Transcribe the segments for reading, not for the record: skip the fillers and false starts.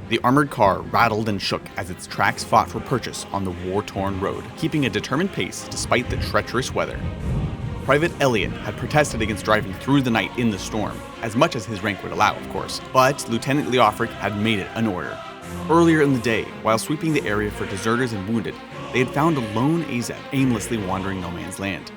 The armored car rattled and shook as its tracks fought for purchase on the war-torn road, keeping a determined pace despite the treacherous weather. Private Elliot had protested against driving through the night in the storm, as much as his rank would allow, of course, but Lieutenant Leofric had made it an order. Earlier in the day, while sweeping the area for deserters and wounded, they had found a lone AZ aimlessly wandering no man's land.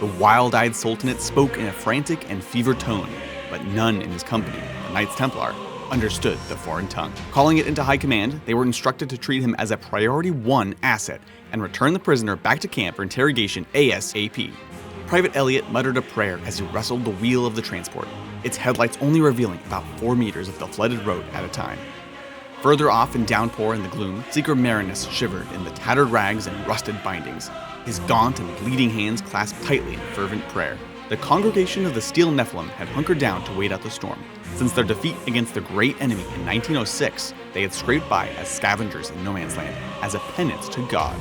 The wild-eyed Sultanate spoke in a frantic and fevered tone, but none in his company, the Knights Templar, understood the foreign tongue. Calling it into high command, they were instructed to treat him as a Priority 1 asset and return the prisoner back to camp for interrogation ASAP. Private Elliot muttered a prayer as he wrestled the wheel of the transport, its headlights only revealing about 4 meters of the flooded road at a time. Further off in downpour and the gloom, Seeker Marinus shivered in the tattered rags and rusted bindings, his gaunt and bleeding hands clasped tightly in fervent prayer. The congregation of the Steel Nephilim had hunkered down to wait out the storm. Since their defeat against the great enemy in 1906, they had scraped by as scavengers in no man's land, as a penance to God.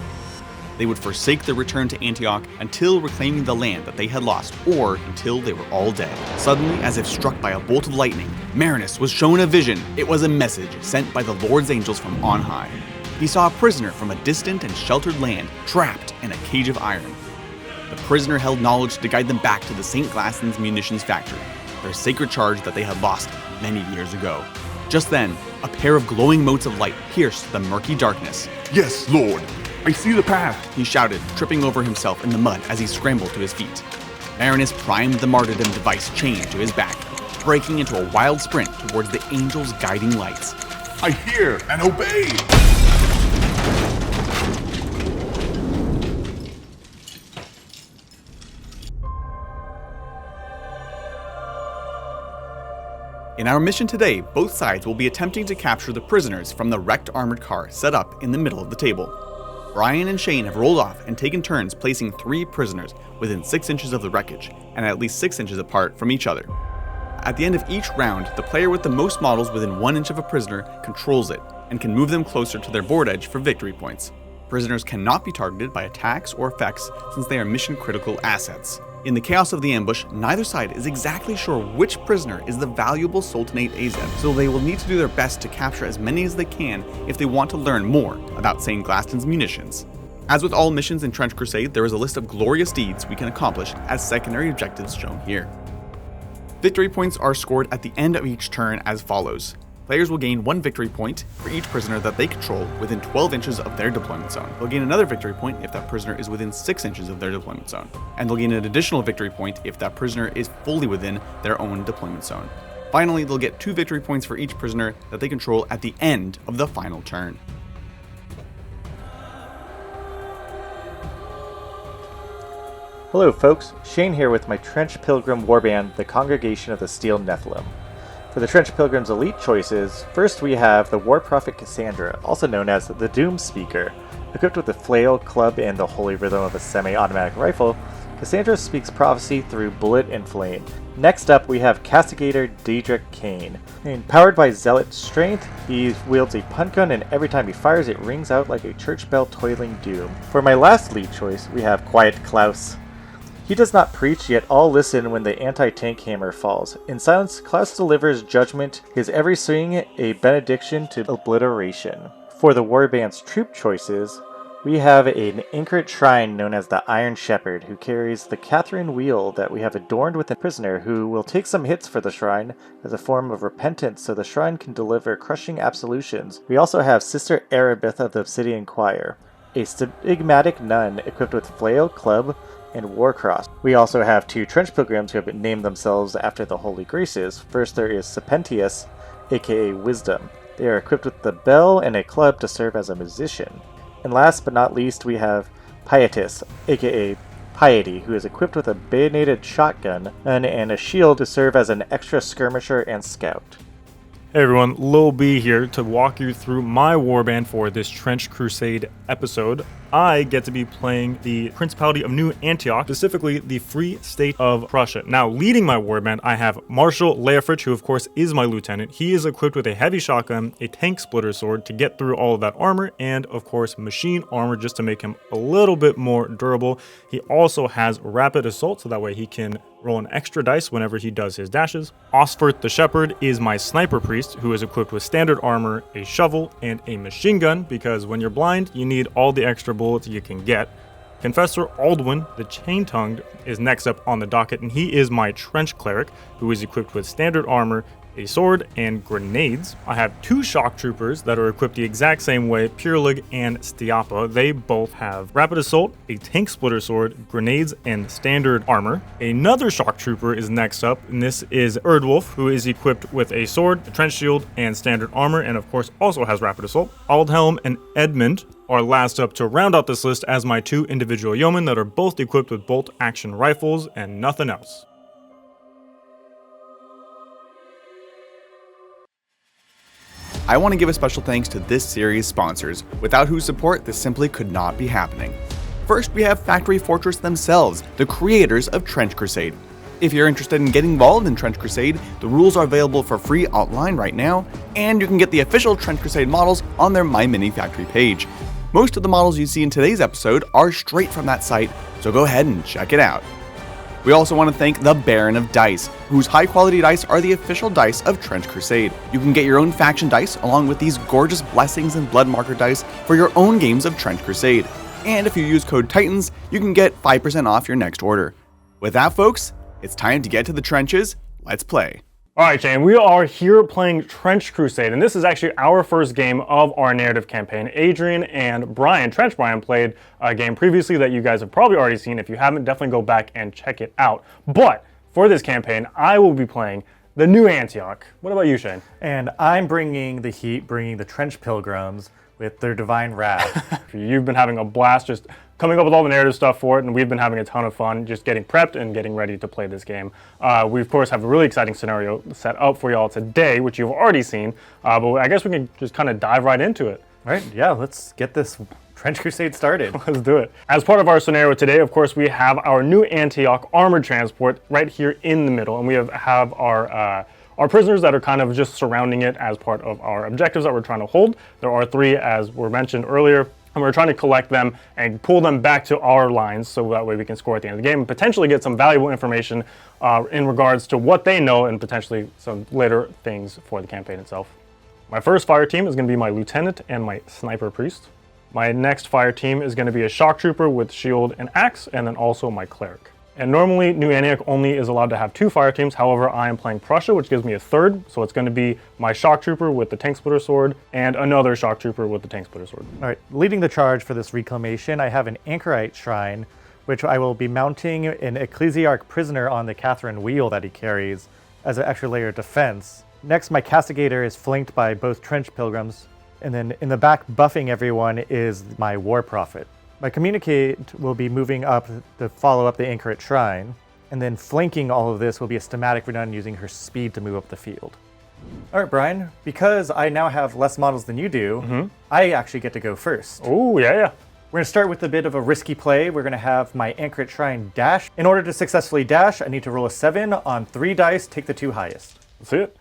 They would forsake their return to Antioch until reclaiming the land that they had lost, or until they were all dead. Suddenly, as if struck by a bolt of lightning, Marinus was shown a vision. It was a message sent by the Lord's angels from on high. He saw a prisoner from a distant and sheltered land, trapped in a cage of iron. The prisoner held knowledge to guide them back to the St. Glaston's munitions factory, their sacred charge that they had lost many years ago. Just then, a pair of glowing motes of light pierced the murky darkness. "Yes, Lord, I see the path," he shouted, tripping over himself in the mud as he scrambled to his feet. Marinus primed the martyrdom device chained to his back, breaking into a wild sprint towards the angel's guiding lights. "I hear and obey!" In our mission today, both sides will be attempting to capture the prisoners from the wrecked armored car set up in the middle of the table. Brian and Shayne have rolled off and taken turns placing 3 prisoners within 6 inches of the wreckage, and at least 6 inches apart from each other. At the end of each round, the player with the most models within 1 inch of a prisoner controls it, and can move them closer to their board edge for victory points. Prisoners cannot be targeted by attacks or effects since they are mission-critical assets. In the chaos of the ambush, neither side is exactly sure which prisoner is the valuable Sultanate AZ, so they will need to do their best to capture as many as they can if they want to learn more about St. Glaston's munitions. As with all missions in Trench Crusade, there is a list of glorious deeds we can accomplish as secondary objectives shown here. Victory points are scored at the end of each turn as follows. Players will gain 1 victory point for each prisoner that they control within 12 inches of their deployment zone. They'll gain another victory point if that prisoner is within 6 inches of their deployment zone. And they'll gain an additional victory point if that prisoner is fully within their own deployment zone. Finally, they'll get 2 victory points for each prisoner that they control at the end of the final turn. Hello folks, Shayne here with my Trench Pilgrim warband, the Congregation of the Steel Nephilim. For the Trench Pilgrim's elite choices, first we have the War Prophet Cassandra, also known as the Doom Speaker. Equipped with the flail, club, and the holy rhythm of a semi-automatic rifle, Cassandra speaks prophecy through bullet and flame. Next up we have Castigator Daedric Kane. Powered by Zealot Strength, he wields a punt gun and every time he fires it rings out like a church bell toiling doom. For my last lead choice, we have Quiet Klaus. He does not preach, yet all listen when the anti-tank hammer falls. In silence, Klaus delivers judgment, his every swing a benediction to obliteration. For the warband's troop choices, we have an anchored shrine known as the Iron Shepherd, who carries the Catherine wheel that we have adorned with a prisoner who will take some hits for the shrine as a form of repentance so the shrine can deliver crushing absolutions. We also have Sister Erebeth of the Obsidian Choir, a stigmatic nun equipped with flail, club, and Warcross. We also have 2 Trench Pilgrims who have named themselves after the Holy Graces. First there is Serpentius, aka Wisdom. They are equipped with the bell and a club to serve as a musician. And last but not least we have Pietus, aka Piety, who is equipped with a bayoneted shotgun and a shield to serve as an extra skirmisher and scout. Hey everyone, Lil B here to walk you through my warband for this Trench Crusade episode. I get to be playing the Principality of New Antioch, specifically the Free State of Prussia. Now, leading my warband, I have Marshal Leofrich, who of course is my lieutenant. He is equipped with a heavy shotgun, a tank splitter sword to get through all of that armor, and of course machine armor just to make him a little bit more durable. He also has rapid assault, so that way he can roll an extra dice whenever he does his dashes. Osfert the Shepherd is my sniper priest, who is equipped with standard armor, a shovel, and a machine gun, because when you're blind, you need all the extra bullets you can get. Confessor Aldwin the Chain-Tongued is next up on the docket, and he is my trench cleric, who is equipped with standard armor, a sword, and grenades. I have two shock troopers that are equipped the exact same way, Purelig and Stiapa. They both have rapid assault, a tank splitter sword, grenades, and standard armor. Another shock trooper is next up, and this is Erdwulf, who is equipped with a sword, a trench shield, and standard armor, and of course also has rapid assault. Aldhelm and Edmund are last up to round out this list as my two individual yeomen that are both equipped with bolt action rifles and nothing else. I want to give a special thanks to this series' sponsors, without whose support this simply could not be happening. First, we have Factory Fortress themselves, the creators of Trench Crusade. If you're interested in getting involved in Trench Crusade, the rules are available for free online right now, and you can get the official Trench Crusade models on their MyMiniFactory page. Most of the models you see in today's episode are straight from that site, so go ahead and check it out. We also want to thank the Baron of Dice, whose high-quality dice are the official dice of Trench Crusade. You can get your own faction dice along with these gorgeous Blessings and Blood Marker dice for your own games of Trench Crusade. And if you use code TITANS, you can get 5% off your next order. With that, folks, it's time to get to the trenches. Let's play. All right, Shane, we are here playing Trench Crusade, and this is actually our first game of our narrative campaign. Adrian and Brian, Trench Brian, played a game previously that you guys have probably already seen. If you haven't, definitely go back and check it out. But for this campaign, I will be playing the New Antioch. What about you, Shane? And I'm bringing the heat, bringing the Trench Pilgrims with their divine wrath. You've been having a blast just coming up with all the narrative stuff for it, and we've been having a ton of fun just getting prepped and getting ready to play this game. We, of course, have a really exciting scenario set up for y'all today, which you've already seen, but I guess we can just kind of dive right into it. All right, yeah, let's get this Trench Crusade started. Let's do it. As part of our scenario today, of course, we have our New Antioch armored transport right here in the middle, and we have our prisoners that are kind of just surrounding it as part of our objectives that we're trying to hold. There are 3, as were mentioned earlier, and we're trying to collect them and pull them back to our lines so that way we can score at the end of the game and potentially get some valuable information in regards to what they know and potentially some later things for the campaign itself. My first fire team is going to be my lieutenant and my sniper priest. My next fire team is going to be a shock trooper with shield and axe, and then also my cleric. And normally, New Antioch only is allowed to have 2 fire teams. However, I am playing Prussia, which gives me a 3rd. So it's going to be my shock trooper with the tank splitter sword and another shock trooper with the tank splitter sword. All right, leading the charge for this reclamation, I have an anchorite shrine, which I will be mounting an ecclesiarch prisoner on the Catherine wheel that he carries as an extra layer of defense. Next, my castigator is flanked by both trench pilgrims. And then in the back, buffing everyone, is my war prophet. My communicate will be moving up to follow up the anchorite shrine, and then flanking all of this will be a Stematic Renan using her speed to move up the field. All right, Brian, because I now have less models than you do, I actually get to go first. Oh, yeah. We're going to start with a bit of a risky play. We're going to have my anchorite shrine dash. In order to successfully dash, I need to roll a 7 on 3 dice, take the 2 highest. Let's see it.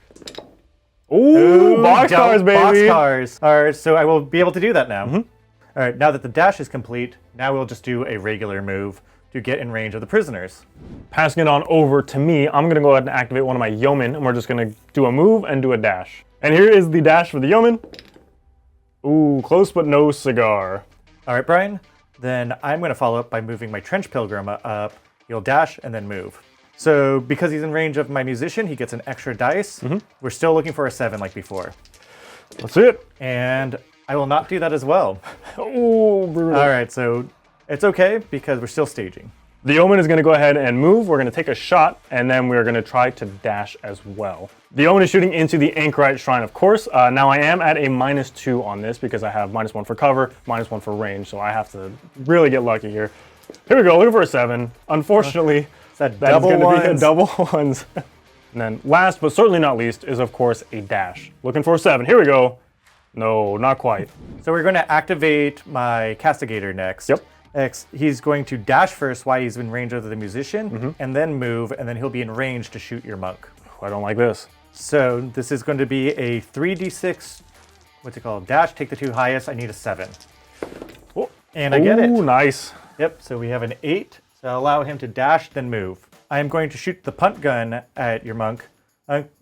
Ooh, boxcars, baby. Boxcars. All right, so I will be able to do that now. All right, now that the dash is complete, now we'll just do a regular move to get in range of the prisoners. Passing it on over to me, I'm going to go ahead and activate one of my yeomen, and we're just going to do a move and do a dash. And here is the dash for the yeoman. Ooh, close but no cigar. All right, Brian, then I'm going to follow up by moving my trench pilgrim up. He'll dash and then move. So because he's in range of my musician, he gets an extra dice. We're still looking for a 7 like before. Let's see it. And I will not do that as well. Oh, brutal. All right, so it's okay because we're still staging. The yeoman is going to go ahead and move. We're going to take a shot, and then we're going to try to dash as well. The yeoman is shooting into the anchorite shrine, of course. Now I am at a -2 on this because I have -1 for cover, -1 for range, so I have to really get lucky here. Here we go, looking for a 7. Unfortunately, that's going to be a double ones. And then last but certainly not least is, of course, a dash. Looking for a 7. Here we go. No, not quite. So we're going to activate my Castigator next. Yep. Next, he's going to dash first while he's in range of the musician, and then move, and then he'll be in range to shoot your monk. I don't like this. So this is going to be a 3d6, what's it called? Dash, take the 2 highest. I need a 7. Oh. And I get it. Ooh, nice. Yep, so we have an 8. So I'll allow him to dash, then move. I am going to shoot the punt gun at your monk.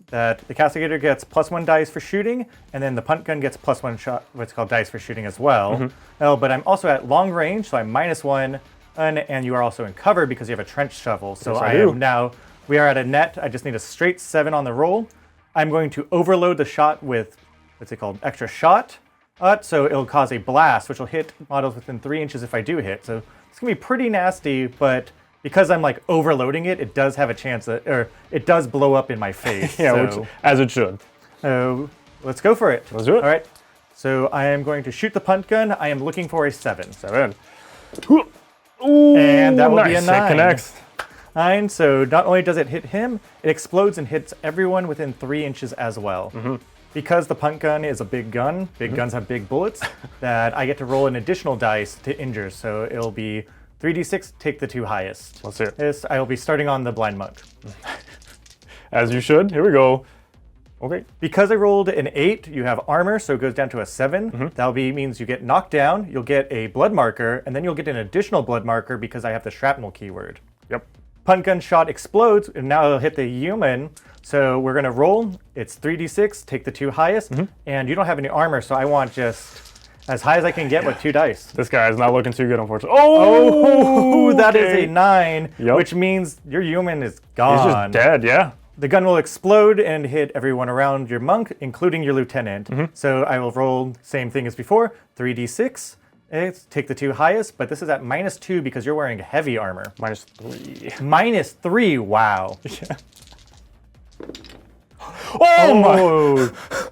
That the Castigator gets +1 dice for shooting, and then the punt gun gets +1 shot, what's called dice for shooting as well. Oh, but I'm also at long range, so I'm -1, and you are also in cover because you have a trench shovel. So Yes, we are at a net. I just need a straight 7 on the roll. I'm going to overload the shot with, what's it called, extra shot. So it'll cause a blast, which will hit models within 3 inches if I do hit. So it's gonna be pretty nasty, but because I'm like overloading it, it does have a chance that, or it does blow up in my face. Yeah, so, which, as it should. let's go for it. Let's do it. All right. So I am going to shoot the punt gun. I am looking for a 7. 7. Ooh, And that will nice. be a 9. It connects. 9. So not only does it hit him, it explodes and hits everyone within 3 inches as well. Because the punt gun is a big gun, big guns have big bullets, that I get to roll an additional dice to injure. So it'll be 3d6, take the 2 highest. Let's see it. This, I will be starting on the blind monk. As you should. Here we go. Okay. Because I rolled an 8, you have armor, so it goes down to a 7. That'll be means you get knocked down, you'll get a blood marker, and then you'll get an additional blood marker because I have the shrapnel keyword. Yep. Punt gun shot explodes, and now it'll hit the human. So we're gonna roll. It's 3d6, take the 2 highest, and you don't have any armor, so I want just as high as I can get with 2 dice. This guy is not looking too good, unfortunately. Oh, that is a 9, Yep. which means your human is gone. He's just dead, yeah. The gun will explode and hit everyone around your monk, including your lieutenant. So I will roll same thing as before, 3d6. Take the 2 highest, but this is at -2 because you're wearing heavy armor. -3. -3, wow. Yeah. Oh my!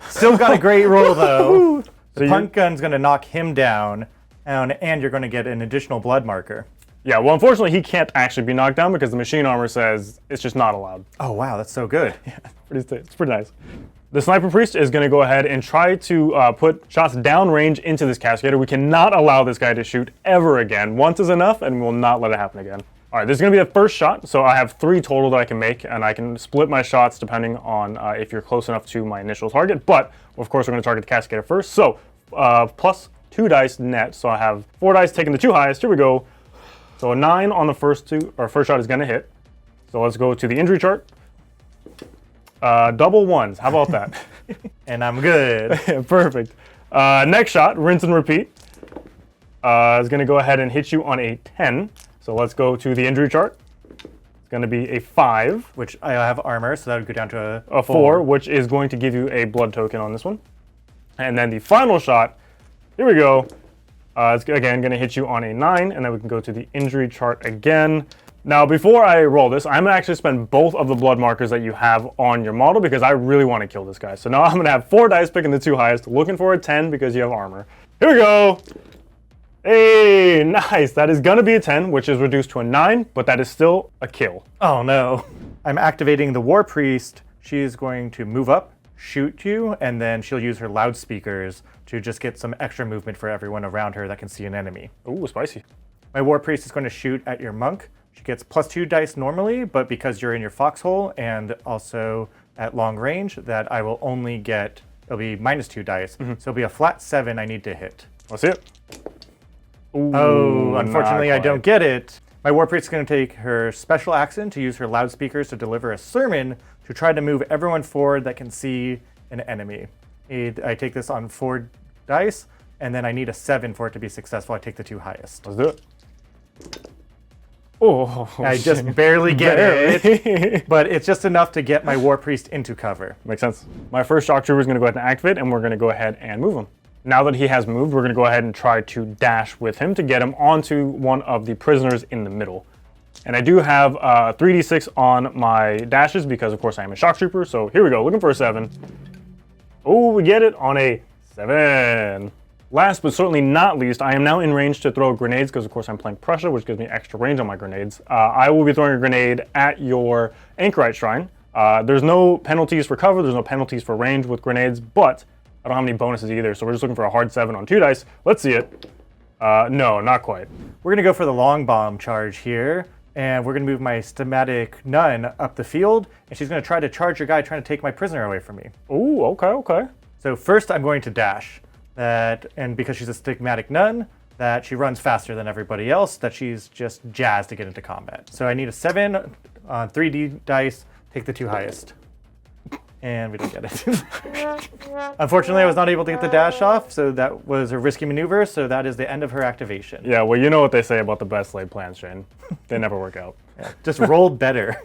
Still got a great roll though. So The punt gun's gonna knock him down, and you're gonna get an additional blood marker. Yeah, well, unfortunately, he can't actually be knocked down because the machine armor says it's just not allowed. Oh wow, that's so good. It's pretty nice. The Sniper Priest is going to go ahead and try to put shots downrange into this Castigator. We cannot allow this guy to shoot ever again. Once is enough, and we'll not let it happen again. All right, this is going to be the first shot, so I have 3 total that I can make, and I can split my shots depending on if you're close enough to my initial target. But, of course, we're going to target the Castigator first. So, plus 2 dice net, so I have 4 dice taking the 2 highest. Here we go. So a 9 on the first shot is going to hit. So let's go to the injury chart. Double 1s. How about that? And I'm good. Perfect. Next shot, rinse and repeat. Is going to go ahead and hit you on a 10. So let's go to the injury chart. It's going to be a 5. Which I have armor, so that would go down to A 4, which is going to give you a blood token on this one. And then the final shot, here we go. It's again going to hit you on a 9, and then we can go to the injury chart again. Now, before I roll this, I'm going to actually spend both of the blood markers that you have on your model because I really want to kill this guy. So now I'm going to have 4 dice picking the 2 highest, looking for a 10 because you have armor. Here we go. Hey, nice. That is going to be a 10, which is reduced to a 9, but that is still a kill. Oh no. I'm activating the War Priest. She is going to move up, shoot you, and then she'll use her loudspeakers to just get some extra movement for everyone around her that can see an enemy. Ooh, spicy. My War Priest is going to shoot at your monk. She gets +2 dice normally, but because you're in your foxhole and also at long range, that I will only get, it'll be -2 dice. So it'll be a flat 7 I need to hit. Let's see it. Ooh, Oh, unfortunately not I don't get it. My War Priest is going to take her special action to use her loudspeakers to deliver a sermon to try to move everyone forward that can see an enemy. I take this on 4 dice, and then I need a 7 for it to be successful. I take the 2 highest. Let's do it. Oh, I just barely get it, but it's just enough to get my War Priest into cover. Makes sense. My first shock trooper is going to go ahead and activate, and we're going to go ahead and move him. Now that he has moved, we're going to go ahead and try to dash with him to get him onto one of the prisoners in the middle. And I do have 3d6 on my dashes because, of course, I am a shock trooper. So here we go, looking for a 7. Oh, we get it on a 7. Last but certainly not least, I am now in range to throw grenades because, of course, I'm playing Prussia, which gives me extra range on my grenades. I will be throwing a grenade at your Anchorite Shrine. There's no penalties for cover. There's no penalties for range with grenades, but I don't have any bonuses either, so we're just looking for a hard 7 on 2 dice. Let's see it. No, not quite. We're going to go for the long bomb charge here, and we're going to move my Schematic Nun up the field, and she's going to try to charge your guy trying to take my prisoner away from me. Ooh, okay. So first I'm going to dash. And because she's a Stigmatic Nun, that she runs faster than everybody else, that she's just jazzed to get into combat. So I need a 7 on 3D dice, take the 2 highest. And we didn't get it. Unfortunately, I was not able to get the dash off, so that was a risky maneuver, so that is the end of her activation. Yeah, well, you know what they say about the best laid plans, Shane. They never work out. Yeah, just roll better.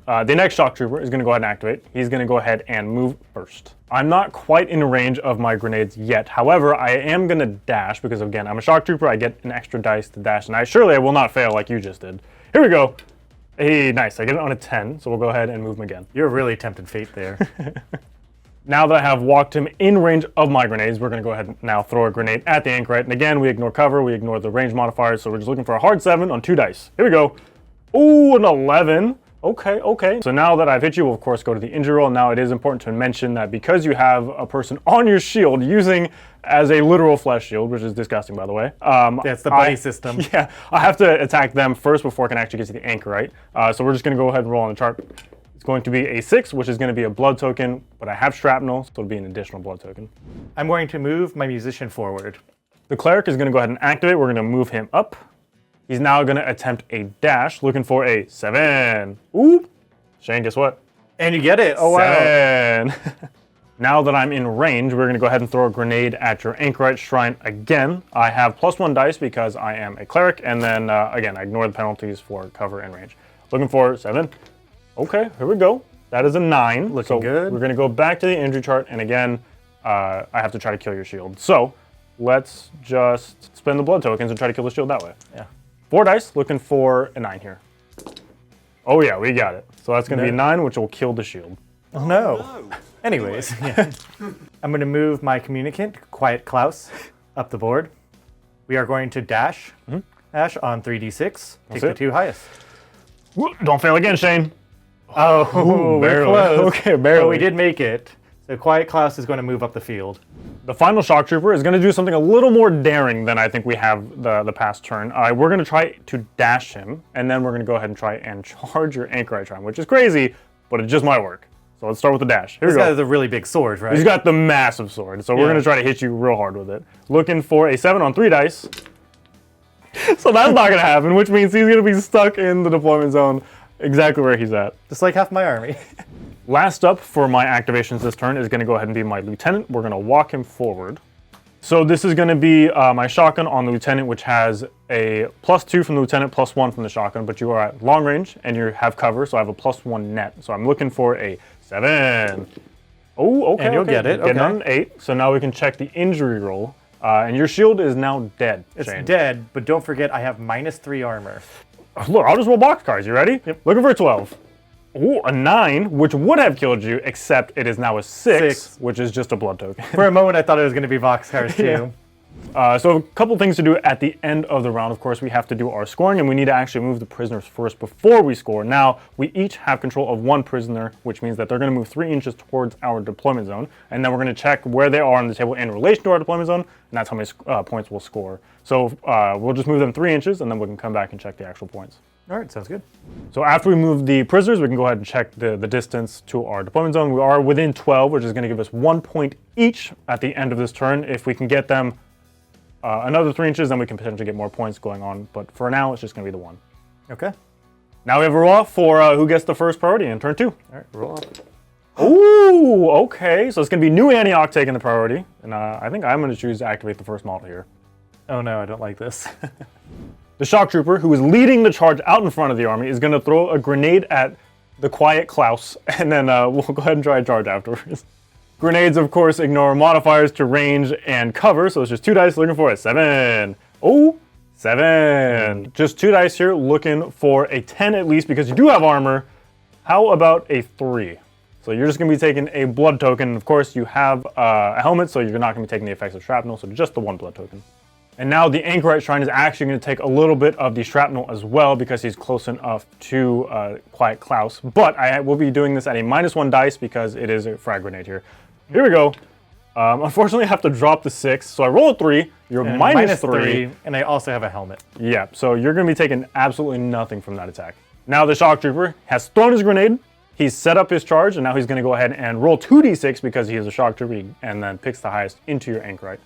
The next Shock Trooper is going to go ahead and activate. He's going to go ahead and move first. I'm not quite in range of my grenades yet. However, I am going to dash because, again, I'm a Shock Trooper. I get an extra dice to dash, and I will not fail like you just did. Here we go. Hey, nice. I get it on a 10, so we'll go ahead and move him again. You're really tempting fate there. Now that I have walked him in range of my grenades, we're going to go ahead and now throw a grenade at the anchorite. And again, we ignore cover, we ignore the range modifiers, so we're just looking for a hard 7 on 2 dice. Here we go. Ooh, an 11. Okay. So now that I've hit you, we'll of course go to the injury roll. Now it is important to mention that because you have a person on your shield using as a literal flesh shield, which is disgusting by the way. That's the buddy system. Yeah, I have to attack them first before I can actually get to the anchorite. So we're just going to go ahead and roll on the chart. It's going to be a 6, which is going to be a blood token, but I have shrapnel, so it'll be an additional blood token. I'm going to move my musician forward. The cleric is going to go ahead and activate. We're going to move him up. He's now going to attempt a dash, looking for a 7. Ooh. Shane, guess what? And you get it. Oh, wow. Now that I'm in range, we're going to go ahead and throw a grenade at your anchorite shrine again. I have +1 dice because I am a cleric, and then, again, I ignore the penalties for cover and range. Looking for 7. Okay, here we go. That is a 9. Looking good. We're going to go back to the injury chart, and again, I have to try to kill your shield. So let's just spend the blood tokens and try to kill the shield that way. Yeah. 4 dice, looking for a 9 here. Oh yeah, we got it. So that's going to be a 9, which will kill the shield. Oh no. Anyways, yeah. I'm going to move my communicant, Quiet Klaus, up the board. We are going to dash. Dash on 3d6. Take the 2 highest. Don't fail again, Shane. Oh, we're barely. close. Okay, barely. But we did make it. So Quiet Klaus is going to move up the field. The final Shock Trooper is going to do something a little more daring than I think we have the past turn. We're going to try to dash him, and then we're going to go ahead and try and charge your anchorite shrine, which is crazy, but it just might work. So let's start with the dash. Here we go. This guy has a really big sword, right? He's got the massive sword, so we're going to try to hit you real hard with it. Looking for a 7 on 3 dice. So that's not going to happen, which means he's going to be stuck in the deployment zone exactly where he's at. Just like half my army. Last up for my activations this turn is going to go ahead and be my lieutenant. We're going to walk him forward. So this is going to be my shotgun on the lieutenant, which has a +2 from the lieutenant, +1 from the shotgun, but you are at long range and you have cover, so I have a +1 net. So I'm looking for a 7. Oh, okay. And you'll get it. Getting Okay. on an 8. So now we can check the injury roll. And your shield is now dead, It's Shane. dead, but don't forget I have -3 armor. Look, I'll just roll box cards. You ready? Yep. Looking for a 12. Ooh, a 9, which would have killed you, except it is now a 6, which is just a blood token. For a moment, I thought it was going to be Vox cards too. So a couple things to do at the end of the round. Of course, we have to do our scoring, and we need to actually move the prisoners first before we score. Now, we each have control of 1 prisoner, which means that they're going to move 3 inches towards our deployment zone, and then we're going to check where they are on the table in relation to our deployment zone, and that's how many points we'll score. So we'll just move them 3 inches, and then we can come back and check the actual points. All right, sounds good. So after we move the prisoners, we can go ahead and check the distance to our deployment zone. We are within 12, which is going to give us 1 point each at the end of this turn. If we can get them another 3 inches, then we can potentially get more points going on. But for now, it's just going to be the 1. Okay. Now we have a roll for who gets the first priority in turn 2. All right, roll up. Ooh, okay. So it's going to be New Antioch taking the priority. And I think I'm going to choose to activate the first model here. Oh no, I don't like this. The Shock Trooper, who is leading the charge out in front of the army, is going to throw a grenade at the Quiet Klaus, and then we'll go ahead and try and charge afterwards. Grenades, of course, ignore modifiers to range and cover, so it's just 2 dice looking for a 7. Oh, 7. Just 2 dice here looking for a 10 at least, because you do have armor. How about a 3? So you're just going to be taking a blood token. Of course, you have a helmet, so you're not going to be taking the effects of shrapnel, so just the 1 blood token. And now the Anchorite Shrine is actually going to take a little bit of the shrapnel as well because he's close enough to Quiet Klaus. But I will be doing this at a -1 dice because it is a frag grenade here. Here we go. Unfortunately, I have to drop the 6, so I roll a 3. You're And minus 3. and I also have a helmet. Yeah, so you're going to be taking absolutely nothing from that attack. Now the shock trooper has thrown his grenade. He's set up his charge, and now he's going to go ahead and roll 2d6 because he is a shock trooper, and then picks the highest into your anchorite.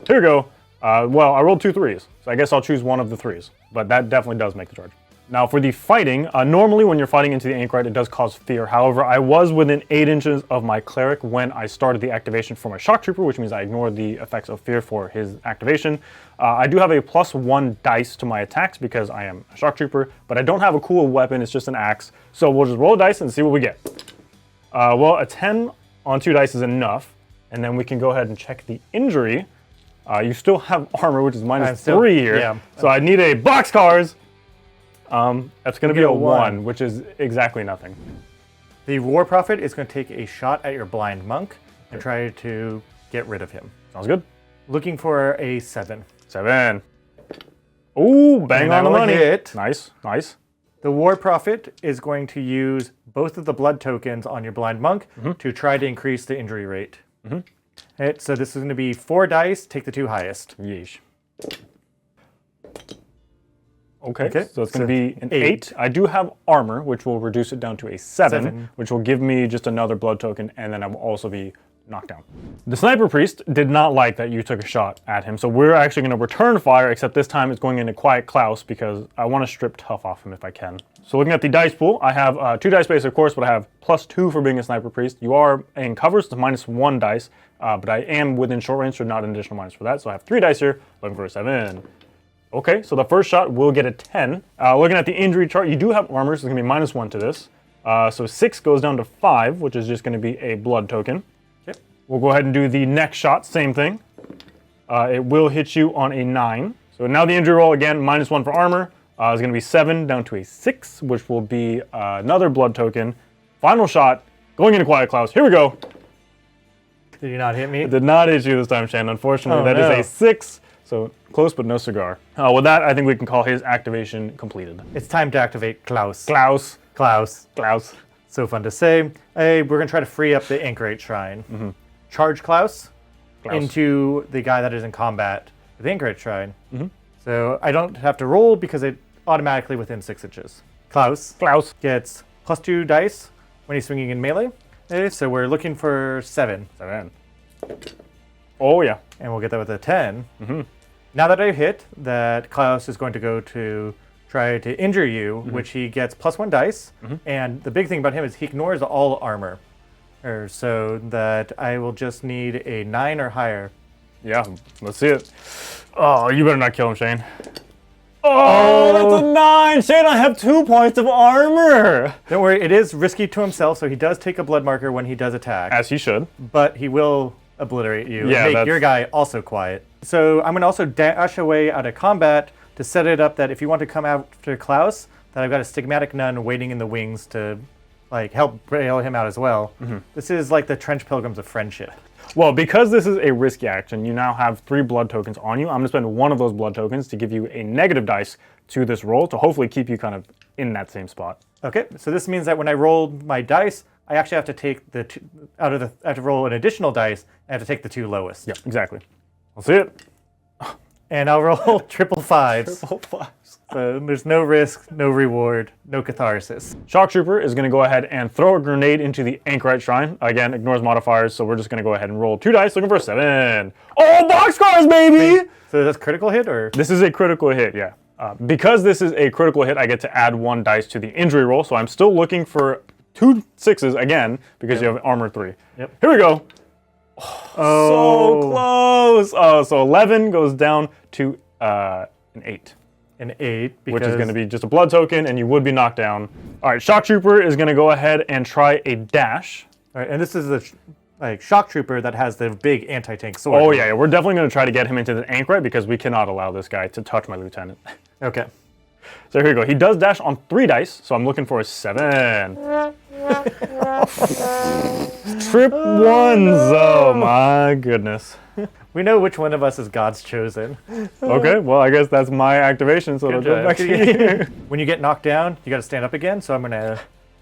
Here we go. Well, I rolled 2 3s, so I guess I'll choose one of the 3s, but that definitely does make the charge. Now for the fighting, normally when you're fighting into the anchorite, it does cause fear. However, I was within 8 inches of my cleric when I started the activation for my shock trooper, which means I ignored the effects of fear for his activation. I do have a +1 dice to my attacks because I am a shock trooper, but I don't have a cool weapon, it's just an axe. So we'll just roll a dice and see what we get. Well, a 10 on 2 dice is enough, and then we can go ahead and check the injury. You still have armor, which is -3 here, yeah. so I need a boxcars. That's going to be a 1, which is exactly nothing. The War Prophet is going to take a shot at your blind monk and try to get rid of him. Sounds good. Looking for a 7. 7. Ooh, bang And on the I will money. hit. Nice, nice. The War Prophet is going to use both of the blood tokens on your blind monk to try to increase the injury rate. Right, so this is going to be 4 dice, take the 2 highest. Yeesh. Okay, so it's going to be an 8. I do have armor, which will reduce it down to a 7, which will give me just another blood token, and then I will also be knocked down. The sniper priest did not like that you took a shot at him, so we're actually going to return fire, except this time it's going into Quiet Klaus because I want to strip tough off him if I can. So looking at the dice pool, I have 2 dice base, of course, but I have +2 for being a sniper priest. You are in cover, so it's -1 dice, but I am within short range, so not an additional minus for that. So I have 3 dice here, looking for a 7. Okay, so the first shot will get a 10. Looking at the injury chart, you do have armor, so it's going to be -1 to this. So 6 goes down to 5, which is just going to be a blood token. Okay. We'll go ahead and do the next shot, same thing. It will hit you on a 9. So now the injury roll, again, -1 for armor. Is going to be 7 down to a 6, which will be another blood token. Final shot, going into Quiet Klaus. Here we go. Did you not hit me? It did not hit you this time, Shane. Unfortunately, that is a 6. So close, but no cigar. With that, I think we can call his activation completed. It's time to activate Klaus. Klaus. Klaus. Klaus. So fun to say. Hey, we're going to try to free up the Anchorite Shrine. Charge Klaus into the guy that is in combat with the Anchorite Shrine. So I don't have to roll because it automatically within 6 inches. Klaus gets +2 dice when he's swinging in melee. Okay, so we're looking for 7. 7. Oh, yeah. And we'll get that with a 10. Now that I hit, that Klaus is going to go to try to injure you, which he gets +1 dice. And the big thing about him is he ignores all armor. So that I will just need a 9 or higher. Yeah, let's see it. Oh, you better not kill him, Shane. Oh, that's a 9! Shane, I have 2 points of armor! Don't worry, it is risky to himself, so he does take a blood marker when he does attack. As he should. But he will obliterate you Yeah, and make your guy also quiet. So I'm going to also dash away out of combat to set it up that if you want to come after Klaus, that I've got a stigmatic nun waiting in the wings to help bail him out as well. This is like the Trench Pilgrims of friendship. Well, because this is a risky action, you now have 3 blood tokens on you. I'm going to spend 1 of those blood tokens to give you a negative dice to this roll to hopefully keep you kind of in that same spot. Okay, so this means that when I roll my dice, I actually have to take the I have to roll an additional dice, and I have to take the 2 lowest. Yeah, exactly. I'll see it. And I'll roll triple 5s. Triple 5s. So there's no risk, no reward, no catharsis. Shock Trooper is going to go ahead and throw a grenade into the Anchorite Shrine. Again, ignores modifiers, so we're just going to go ahead and roll 2 dice, looking for a 7. Oh, boxcars, baby! So that's critical hit, or? This is a critical hit, yeah. Because this is a critical hit, I get to add 1 dice to the injury roll, so I'm still looking for 2 6s again, because you have armor 3. Yep. Here we go. Oh, so close. So 11 goes down to an 8. An 8, which is going to be just a blood token, and you would be knocked down. All right, Shock Trooper is going to go ahead and try a dash. All right, and this is the Shock Trooper that has the big anti-tank sword. Oh, yeah, we're definitely going to try to get him into the Anchorite because we cannot allow this guy to touch my lieutenant. Okay. So here we go. He does dash on 3 dice, so I'm looking for a 7. Trip 1s. Oh, my goodness. We know which one of us is God's chosen. Okay, well, I guess that's my activation, so it'll go back to you. When you get knocked down, you got to stand up again, so I'm going to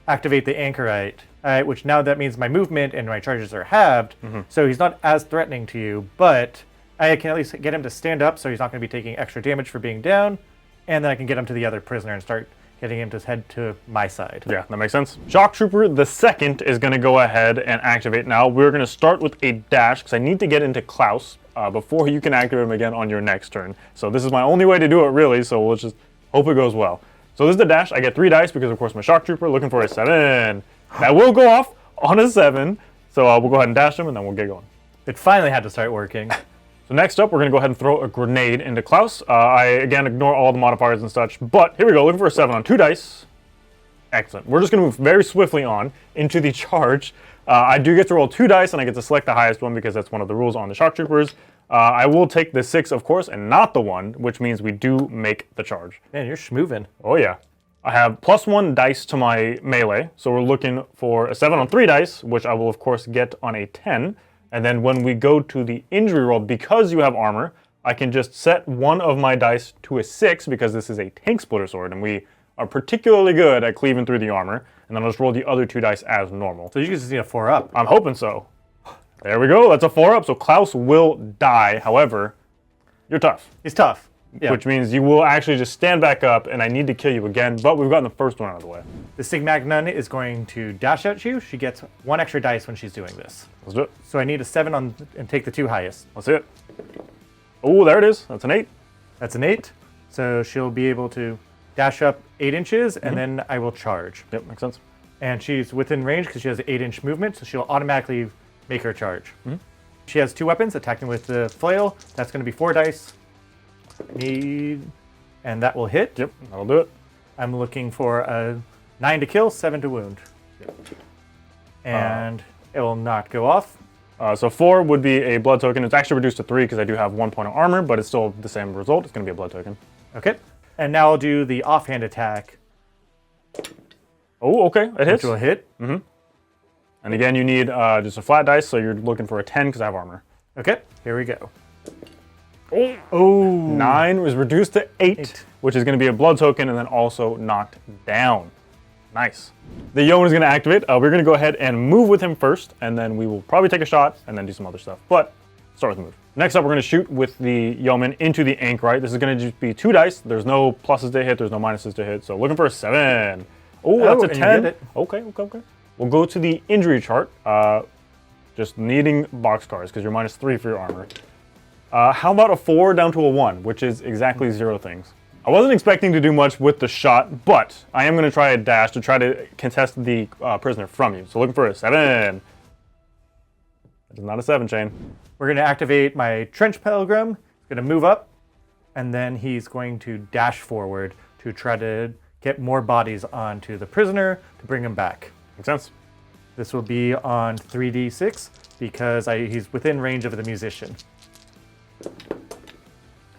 activate the Anchorite. which now that means my movement and my charges are halved, so he's not as threatening to you, but I can at least get him to stand up so he's not going to be taking extra damage for being down, and then I can get him to the other prisoner and start getting him to head to my side. Yeah, that makes sense. Shock Trooper the second is going to go ahead and activate now. We're going to start with a dash because I need to get into Klaus before you can activate him again on your next turn. So this is my only way to do it, really, so we'll just hope it goes well. So this is the dash. I get 3 dice because, of course, my Shock Trooper looking for a 7. That will go off on a 7. So we'll go ahead and dash him, and then we'll get going. It finally had to start working. So next up, we're going to go ahead and throw a grenade into Klaus. I, again, ignore all the modifiers and such. But here we go, looking for a 7 on 2 dice. Excellent. We're just going to move very swiftly on into the charge. I do get to roll 2 dice, and I get to select the highest one because that's one of the rules on the Shock Troopers. I will take the 6, of course, and not the 1, which means we do make the charge. Man, you're schmoovin'. Oh, yeah. I have +1 dice to my melee, so we're looking for a 7 on 3 dice, which I will, of course, get on a 10. And then when we go to the injury roll, because you have armor, I can just set one of my dice to a 6 because this is a tank splitter sword, and we are particularly good at cleaving through the armor. And then I'll just roll the other 2 dice as normal. So you just need a 4 up. I'm hoping so. There we go. That's a 4 up. So Klaus will die. However, you're tough. He's tough. Yeah. Which means you will actually just stand back up, and I need to kill you again. But we've gotten the first one out of the way. The Sigmag Nun is going to dash at you. She gets 1 extra dice when she's doing this. Let's do it. So I need a 7 on and take the 2 highest. Let's see it. Oh, there it is. That's an 8. That's an 8. So she'll be able to dash up 8 inches, and then I will charge. Yep, makes sense. And she's within range because she has an 8-inch movement, so she'll automatically make her charge. She has 2 weapons, attacking with the flail. That's going to be 4 dice. And that will hit. Yep, that'll do it. I'm looking for a 9 to kill, 7 to wound. And it will not go off. So 4 would be a blood token. It's actually reduced to 3 because I do have 1 point of armor, but it's still the same result. It's going to be a blood token. Okay. And now I'll do the offhand attack. Oh, okay. It hits. Which will hit. And again, you need just a flat dice, so you're looking for a 10 because I have armor. Okay, here we go. Oh, 9 was reduced to 8, which is going to be a blood token and then also knocked down. Nice. The yeoman is going to activate. We're going to go ahead and move with him first, and then we will probably take a shot and then do some other stuff. But start with the move. Next up, we're going to shoot with the yeoman into the anchorite. This is going to just be 2 dice. There's no pluses to hit. There's no minuses to hit. So looking for a 7. Oh, that's a 10. Okay. We'll go to the injury chart. Just needing boxcars because you're -3 for your armor. How about a 4 down to a 1, which is exactly 0 things. I wasn't expecting to do much with the shot, but I am going to try a dash to try to contest the prisoner from you. So looking for a 7. That is not a 7, Shayne. We're going to activate my Trench Pilgrim. He's going to move up, and then he's going to dash forward to try to get more bodies onto the prisoner to bring him back. Makes sense. This will be on 3d6 because he's within range of the musician.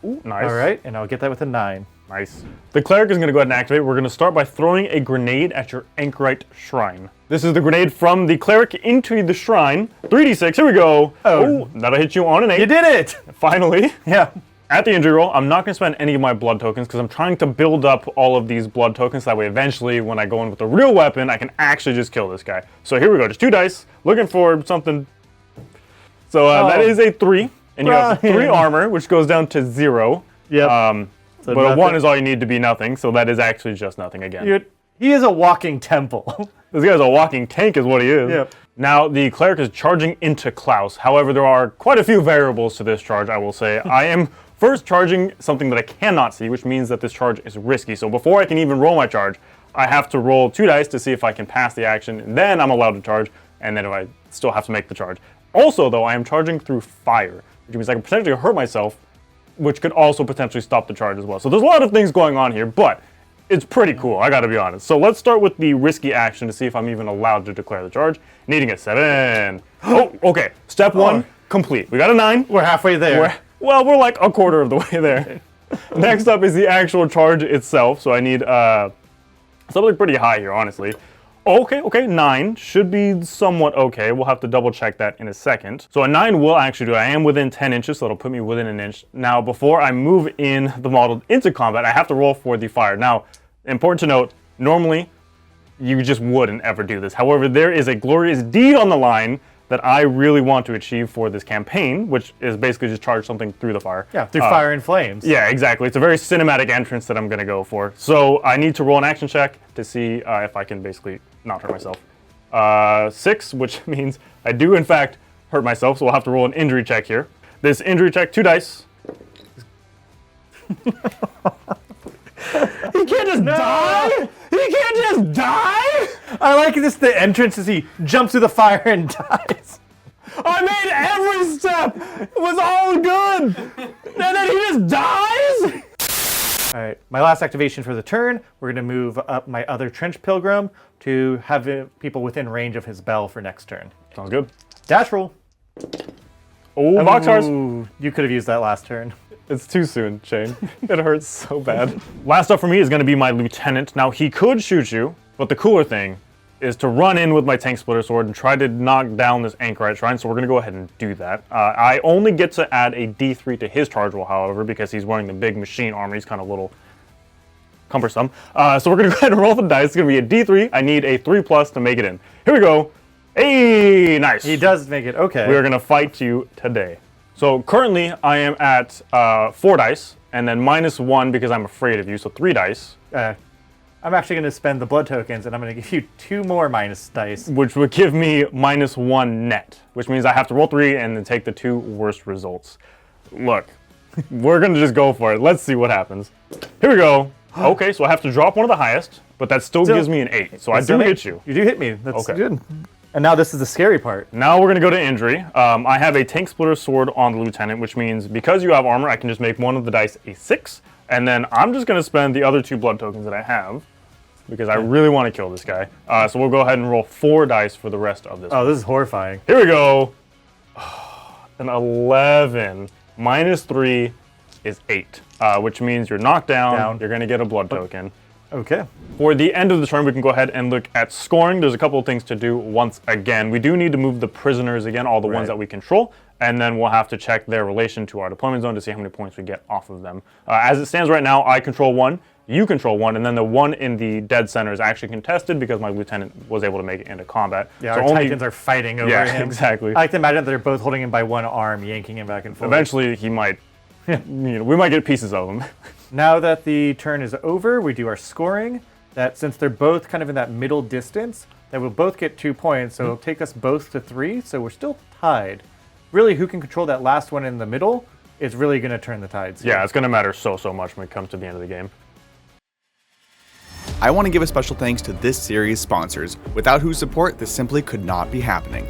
Ooh, nice. All right, and I'll get that with a 9. Nice. The cleric is going to go ahead and activate. We're going to start by throwing a grenade at your anchorite shrine. This is the grenade from the cleric into the shrine. 3d6, here we go. Oh, that'll hit you on an 8. You did it! Finally. Yeah. At the injury roll, I'm not going to spend any of my blood tokens because I'm trying to build up all of these blood tokens. That way, eventually, when I go in with a real weapon, I can actually just kill this guy. So here we go. Just 2 dice. Looking for something. So that is a 3. And you have 3 armor, which goes down to 0. Yep. So but a 1 is all you need to be nothing. So that is actually just nothing again. He is a walking temple. This guy's a walking tank is what he is. Yep. Now, the cleric is charging into Klaus. However, there are quite a few variables to this charge, I will say. I am first charging something that I cannot see, which means that this charge is risky. So before I can even roll my charge, I have to roll 2 dice to see if I can pass the action. And then I'm allowed to charge, and then if I still have to make the charge. Also, though, I am charging through fire, which means I can potentially hurt myself, which could also potentially stop the charge as well. So there's a lot of things going on here, but it's pretty cool, I gotta be honest. So let's start with the risky action to see if I'm even allowed to declare the charge. Needing a 7. Oh, okay. Step 1, complete. We got a 9. We're halfway there. We're like a quarter of the way there. Next up is the actual charge itself. So I need something pretty high here, honestly. Okay, 9 should be somewhat okay. We'll have to double check that in a second. So a 9 will actually do it. I am within 10 inches, so it'll put me within an inch. Now, before I move in the model into combat, I have to roll for the fire. Now, important to note, normally, you just wouldn't ever do this. However, there is a glorious deed on the line that I really want to achieve for this campaign, which is basically just charge something through the fire. Yeah, through fire and flames. Yeah, exactly. It's a very cinematic entrance that I'm going to go for. So I need to roll an action check to see if I can basically not hurt myself. 6, which means I do in fact hurt myself, so we'll have to roll an injury check here. This injury check, 2 dice. He can't just die! He can't just die! I like this, the entrance as he jumps through the fire and dies. I made every step! It was all good! And then he just dies? Alright, my last activation for the turn, we're going to move up my other Trench Pilgrim to have people within range of his bell for next turn. Sounds good. Dash roll. Oh, boxcars. Ooh, you could have used that last turn. It's too soon, Shayne. It hurts so bad. Last up for me is going to be my lieutenant. Now, he could shoot you, but the cooler thing is to run in with my tank splitter sword and try to knock down this anchorite shrine, so we're going to go ahead and do that. I only get to add a D3 to his charge roll, however, because he's wearing the big machine armor. He's kind of a little cumbersome. So we're going to go ahead and roll the dice. It's going to be a D3. I need a 3+ to make it in. Here we go. Hey, nice. He does make it, okay. We are going to fight you today. So currently I am at 4 dice, and then -1 because I'm afraid of you, so 3 dice. I'm actually going to spend the blood tokens, and I'm going to give you 2 more minus dice. Which would give me -1 net, which means I have to roll 3 and then take the 2 worst results. Look, we're going to just go for it. Let's see what happens. Here we go. Okay, so I have to drop one of the highest, but that still gives me an 8, so I do hit you. You do hit me. That's okay. Good. And now this is the scary part. Now we're going to go to injury. I have a tank splitter sword on the lieutenant, which means because you have armor, I can just make one of the dice a 6. And then I'm just going to spend the other 2 blood tokens that I have because I really want to kill this guy. So we'll go ahead and roll 4 dice for the rest of this. Oh, this is horrifying. Here we go. An 11. -3 is 8, which means you're knocked down. You're going to get a blood token. Okay. For the end of the turn, we can go ahead and look at scoring. There's a couple of things to do once again. We do need to move the prisoners again, all the ones that we control, and then we'll have to check their relation to our deployment zone to see how many points we get off of them. As it stands right now, I control 1, you control 1, and then the one in the dead center is actually contested because my lieutenant was able to make it into combat. Yeah, so our Titans are fighting over him. Exactly. I like to imagine they're both holding him by one arm, yanking him back and forth. Eventually, he might, we might get pieces of him. Now that the turn is over, we do our scoring. That since they're both kind of in that middle distance, that we'll both get 2 points, so it'll take us both to 3, so we're still tied. Really, who can control that last one in the middle is really going to turn the tides. Yeah, it's going to matter so much when it comes to the end of the game. I want to give a special thanks to this series' sponsors, without whose support this simply could not be happening.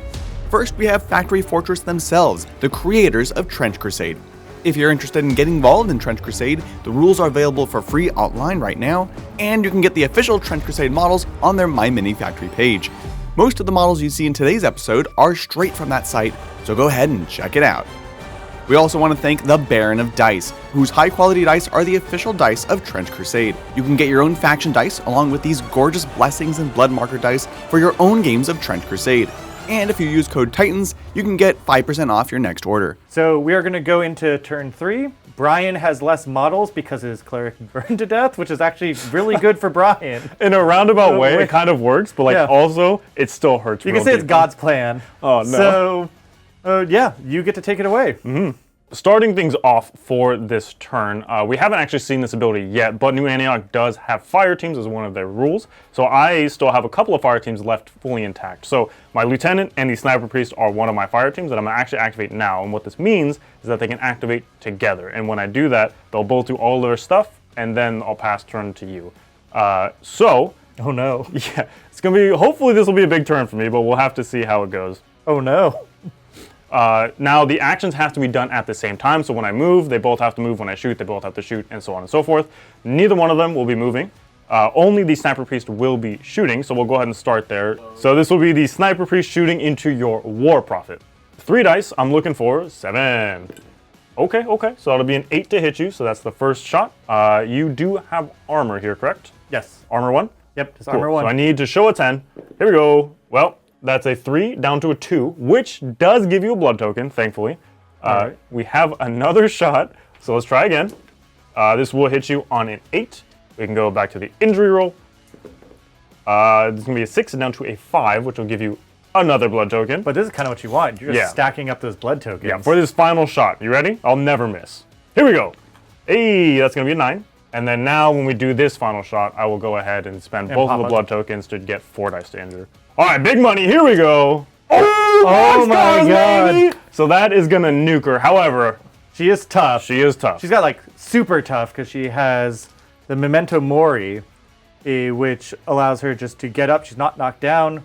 First, we have Factory Fortress themselves, the creators of Trench Crusade. If you're interested in getting involved in Trench Crusade, the rules are available for free online right now, and you can get the official Trench Crusade models on their MyMiniFactory page. Most of the models you see in today's episode are straight from that site, so go ahead and check it out. We also want to thank the Baron of Dice, whose high-quality dice are the official dice of Trench Crusade. You can get your own faction dice along with these gorgeous Blessings and Blood Marker dice for your own games of Trench Crusade. And if you use code TITANS, you can get 5% off your next order. So we are going to go into turn 3. Brian has less models because his cleric burned to death, which is actually really good for Brian. In a roundabout way, it kind of works, but also, it still hurts. You can say it's God's plan. Oh, no. So, yeah, you get to take it away. Mm-hmm. Starting things off for this turn, we haven't actually seen this ability yet, but New Antioch does have fire teams as one of their rules, so I still have a couple of fire teams left fully intact. So my lieutenant and the sniper priest are one of my fire teams that I'm going to actually activate now, and what this means is that they can activate together, and when I do that, they'll both do all their stuff, and then I'll pass turn to you. Oh no. Yeah, it's going to be, hopefully this will be a big turn for me, but we'll have to see how it goes. Oh no. Now, the actions have to be done at the same time, so when I move, they both have to move. When I shoot, they both have to shoot, and so on and so forth. Neither one of them will be moving. Only the Sniper Priest will be shooting, so we'll go ahead and start there. So this will be the Sniper Priest shooting into your War Prophet. 3 dice, I'm looking for 7. Okay, so that'll be an 8 to hit you, so that's the first shot. You do have armor here, correct? Yes. Armor 1? Yep, just Cool. armor 1. So I need to show a 10. Here we go. Well, that's a 3 down to a 2, which does give you a blood token, thankfully. Right. We have another shot, so let's try again. This will hit you on an 8. We can go back to the injury roll. It's going to be a 6 and down to a 5, which will give you another blood token. But this is kind of what you want. You're just stacking up those blood tokens. Yeah, for this final shot. You ready? I'll never miss. Here we go. Hey, that's going to be a 9. And then now when we do this final shot, I will go ahead and spend both of the blood tokens to get 4 dice to injure. All right, big money. Here we go. Oh my god. Baby. So that is going to nuke her. However, she is tough. She is tough. She's got like super tough because she has the Memento Mori, which allows her just to get up. She's not knocked down.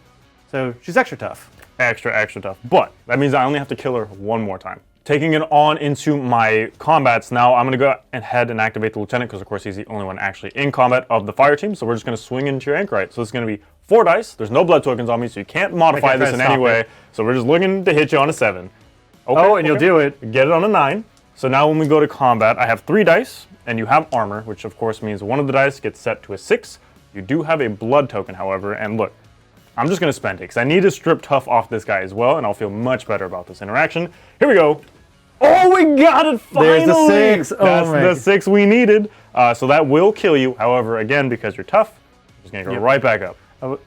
So she's extra tough. Extra tough. But that means I only have to kill her one more time. Taking it on into my combats now, I'm going to go ahead and activate the lieutenant because, of course, he's the only one actually in combat of the fire team. So we're just going to swing into your anchorite. So it's going to be 4 dice. There's no blood tokens on me, so you can't modify this in any way. So we're just looking to hit you on a 7. Okay, and you'll do it. Get it on a 9. So now when we go to combat, I have 3 dice, and you have armor, which of course means one of the dice gets set to a 6. You do have a blood token, however, and look, I'm just going to spend it because I need to strip tough off this guy as well, and I'll feel much better about this interaction. Here we go. Oh, we got it finally! There's the 6. That's the 6 we needed. So that will kill you. However, again, because you're tough, I'm just going to go right back up.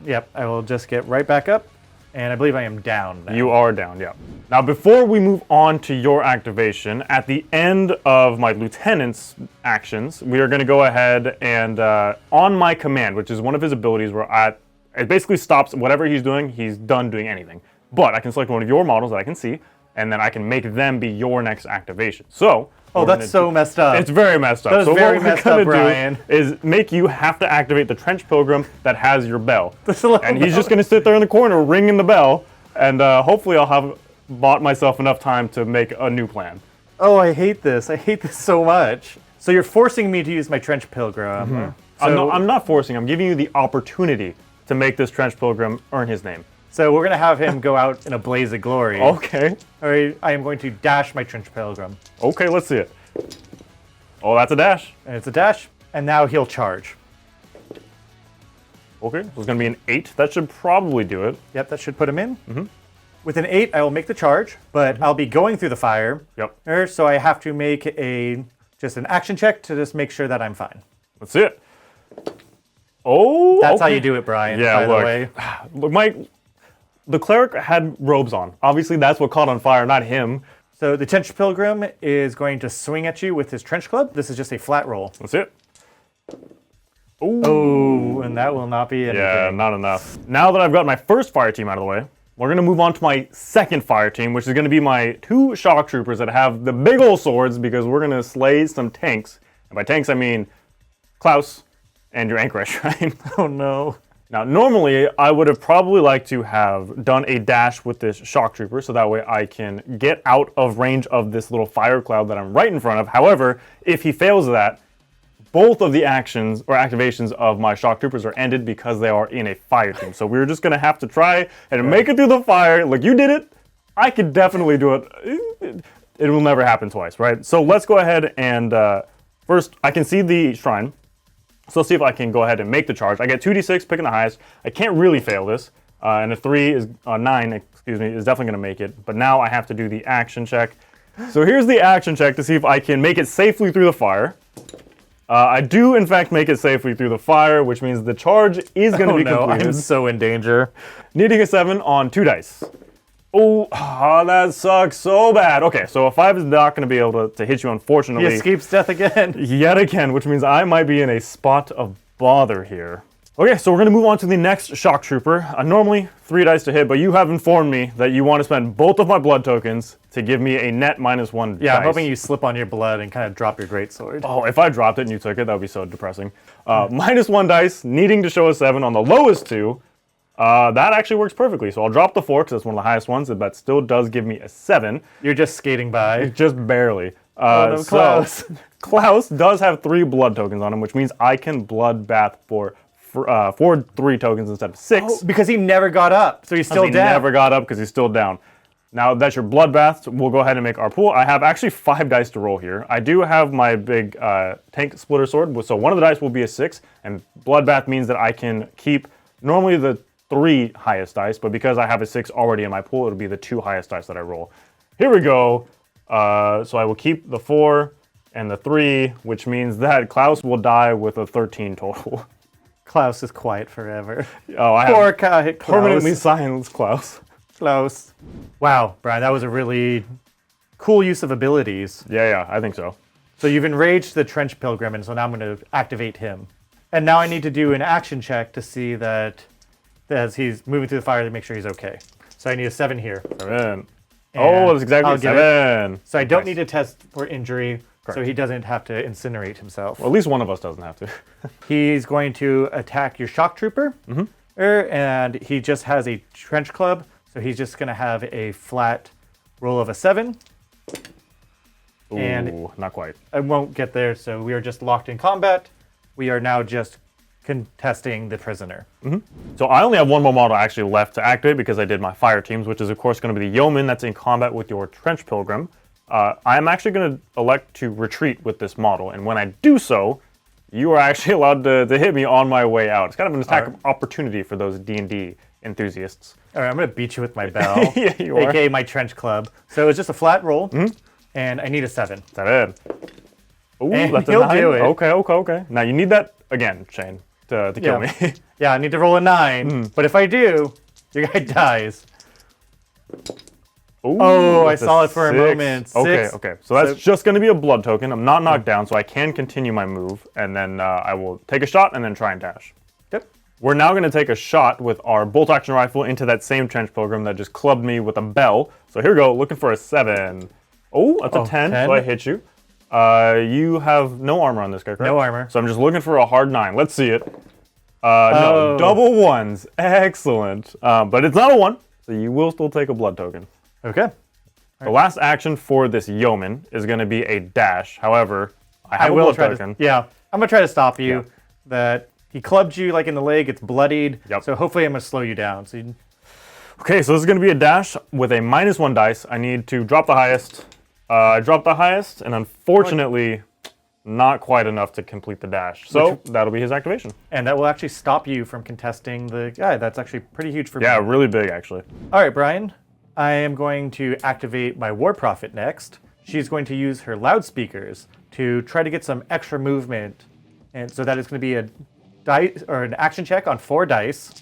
Yep, I will just get right back up, and I believe I am down now. You are down, yeah. Now, before we move on to your activation, at the end of my lieutenant's actions, we are going to go ahead and, on my command, which is one of his abilities where it basically stops whatever he's doing, he's done doing anything. But I can select one of your models that I can see, and then I can make them be your next activation. So, that's so messed up. It's very messed up. That is so very what we're messed up, Brian. Is make you have to activate the Trench Pilgrim that has your bell. And he's bell. just going to sit there in the corner ringing the bell, and hopefully I'll have bought myself enough time to make a new plan. Oh, I hate this. I hate this so much. So you're forcing me to use my Trench Pilgrim. Mm-hmm. So, I'm not forcing. I'm giving you the opportunity to make this Trench Pilgrim earn his name. So we're going to have him go out in a blaze of glory. Okay. All right, I am going to dash my Trench Pilgrim. Okay, let's see it. Oh, that's a dash. And it's a dash, and now he'll charge. Okay, so it's going to be an 8. That should probably do it. Yep, that should put him in. With an 8, I will make the charge, but I'll be going through the fire. Yep. So I have to make just an action check to just make sure that I'm fine. Let's see it. Oh, That's how you do it, Brian, by the way. Look, the cleric had robes on. Obviously, that's what caught on fire, not him. So the Trench Pilgrim is going to swing at you with his trench club. This is just a flat roll. That's it. Oh, and that will not be anything. Yeah, not enough. Now that I've got my first fire team out of the way, we're going to move on to my second fire team, which is going to be my 2 shock troopers that have the big old swords because we're going to slay some tanks. And by tanks, I mean Klaus and your anchorite shrine. Oh, no. Now, normally, I would have probably liked to have done a dash with this shock trooper, so that way I can get out of range of this little fire cloud that I'm right in front of. However, if he fails that, both of the actions or activations of my shock troopers are ended because they are in a fire team. So we're just going to have to try and make it through the fire. Look, you did it. I could definitely do it. It will never happen twice, right? So let's go ahead and first, I can see the shrine. So let's see if I can go ahead and make the charge. I get 2d6, picking the highest. I can't really fail this. And a 9, excuse me, is definitely going to make it. But now I have to do the action check. So here's the action check to see if I can make it safely through the fire. I do, in fact, make it safely through the fire, which means the charge is going to be completed. I'm so in danger. Needing a 7 on 2 dice. Oh, that sucks so bad. Okay, so a 5 is not going to be able to hit you, unfortunately. He escapes death again. Yet again, which means I might be in a spot of bother here. Okay, so we're going to move on to the next shock trooper. Normally, 3 dice to hit, but you have informed me that you want to spend both of my blood tokens to give me a net -1 Yeah, dice. I'm hoping you slip on your blood and kind of drop your greatsword. Oh, if I dropped it and you took it, that would be so depressing. -1 dice, needing to show a 7 on the lowest 2. That actually works perfectly. So I'll drop the 4 because that's one of the highest ones, but that still does give me a 7. You're just skating by. Just barely. No, Klaus. So, Klaus does have 3 blood tokens on him, which means I can bloodbath for 3 tokens instead of 6. Oh, because he never got up, so he's still down. He never got up because he's still down. Now that's your bloodbath. We'll go ahead and make our pool. I have actually 5 dice to roll here. I do have my big tank splitter sword, so one of the dice will be a 6, and bloodbath means that I can keep normally the 3 highest dice, but because I have a 6 already in my pool, it'll be the 2 highest dice that I roll. Here we go. So I will keep the 4 and the 3, which means that Klaus will die with a 13 total. Klaus is quiet forever. Oh, I Poor have Klaus. permanently silenced Klaus. Klaus. Wow, Brian, that was a really cool use of abilities. Yeah, I think so. So you've enraged the Trench Pilgrim, and so now I'm going to activate him. And now I need to do an action check to see that as he's moving through the fire to make sure he's okay. So I need a 7 here. 7. And Oh, that's exactly I'll get 7. So I don't Nice. need to test for injury, so Correct. he doesn't have to incinerate himself. Well, at least one of us doesn't have to. He's going to attack your shock trooper, and he just has a trench club, so he's just going to have a flat roll of a 7. Ooh, And- not quite. I won't get there, so we are just locked in combat. We are now just contesting the prisoner. So I only have one more model actually left to activate because I did my fire teams, which is of course going to be the yeoman that's in combat with your trench pilgrim. I am actually going to elect to retreat with this model, and when I do so, you are actually allowed to hit me on my way out. It's kind of an attack of opportunity for those D&D enthusiasts. All right, I'm going to beat you with my bell, Yeah, you are. aka my trench club. So it's just a flat roll, and I need a 7. 7. Ooh, And that's a he'll 9. do it. Okay. Now you need that again, Shane, to kill me. Yeah, I need to roll a 9, but if I do, your guy dies. Ooh, Oh, I that's saw it for a 6. moment. 6. Okay. So that's just going to be a blood token. I'm not knocked down, so I can continue my move, and then I will take a shot and then try and dash. Yep. We're now going to take a shot with our bolt action rifle into that same trench pilgrim that just clubbed me with a bell. So here we go, looking for a 7. Oh, that's a 10, 10. so I hit you. You have no armor on this guy, correct? No armor. So I'm just looking for a hard 9. Let's see it. Oh. No, double 1s. Excellent. But it's not a 1, so you will still take a blood token. Okay. The last action for this yeoman is going to be a dash. However, I have I a will blood try token. to. Yeah, I'm gonna try to stop you. Yeah. That he clubbed you like in the leg. It's bloodied. Yep. So hopefully I'm gonna slow you down. So you, Okay, so this is going to be a dash with a -1 dice. I need to drop the highest. I dropped the highest, and unfortunately, not quite enough to complete the dash. So that'll be his activation. and that will actually stop you from contesting the guy. That's actually pretty huge for Yeah, me. really big, actually. All right, Brian. I am going to activate my War Prophet next. She's going to use her loudspeakers to try to get some extra movement, and so that is going to be a dice or an action check on 4 dice.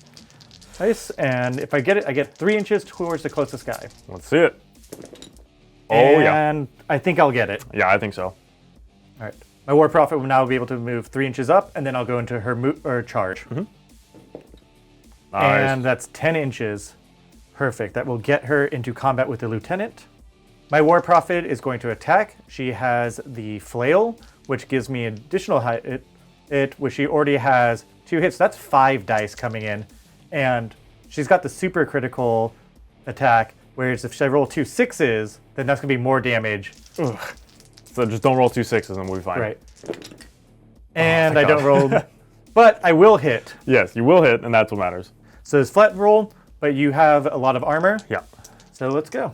And if I get it, I get 3 inches towards the closest guy. Let's see it. Oh, yeah. And I think I'll get it. Yeah, I think so. All right. My War Prophet will now be able to move 3 inches up, and then I'll go into her charge. Nice. And that's 10 inches. Perfect. That will get her into combat with the lieutenant. My War Prophet is going to attack. She has the flail, which gives me additional hit, which she already has 2 hits. That's 5 dice coming in. And she's got the super critical attack, whereas if I roll 2 6s, then that's going to be more damage. So just don't roll 2 6s and we'll be fine. Right. And I thank don't roll, but I will hit. Yes, you will hit, and that's what matters. So it's flat roll, but you have a lot of armor. Yeah. So let's go.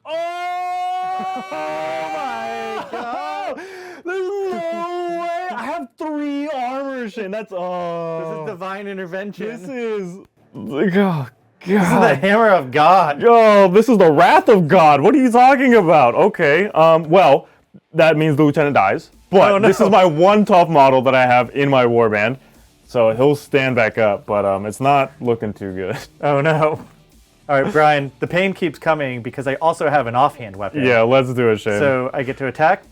Oh my god! There's no way! I have 3 armor, Shane. That's This is divine intervention. This is. Oh, God. This is the hammer of God. Oh, this is the wrath of God. What are you talking about? Okay. Well, that means the lieutenant dies. But Oh, no. this is my one tough model that I have in my warband. So he'll stand back up, but it's not looking too good. Oh no. All right, Brian, the pain keeps coming because I also have an offhand weapon. Yeah, let's do it, Shane. So I get to attack.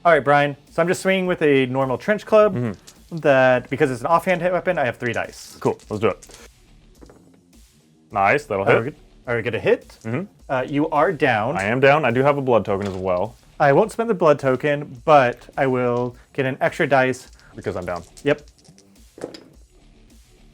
All right, Brian. So I'm just swinging with a normal trench club. That because it's an offhand hit weapon, I have 3 dice. Cool, let's do it. Nice, that'll All hit. right, get a hit. You are down. I am down. I do have a blood token as well, I won't spend the blood token, but I will get an extra dice. because I'm down. Yep.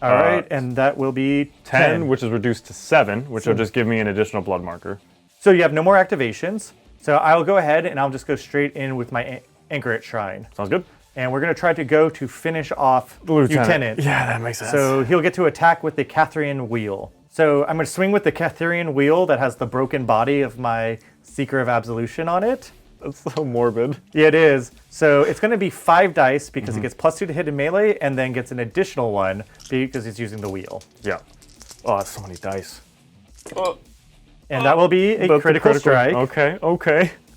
All right, and that will be 10, which is reduced to 7, which will just give me an additional blood marker. So you have no more activations. So I'll go ahead and I'll just go straight in with my anchor at shrine. Sounds good? And we're going to try to go to finish off the lieutenant. Yeah, that makes sense. So he'll get to attack with the Catherian wheel. So I'm going to swing with the Catherian wheel that has the broken body of my Seeker of Absolution on it. That's so morbid. Yeah, it is. So it's going to be 5 dice because it gets +2 to hit in melee and then gets an additional 1 because he's using the wheel. Yeah. Oh, that's so many dice. And that will be a That's critical strike. Okay.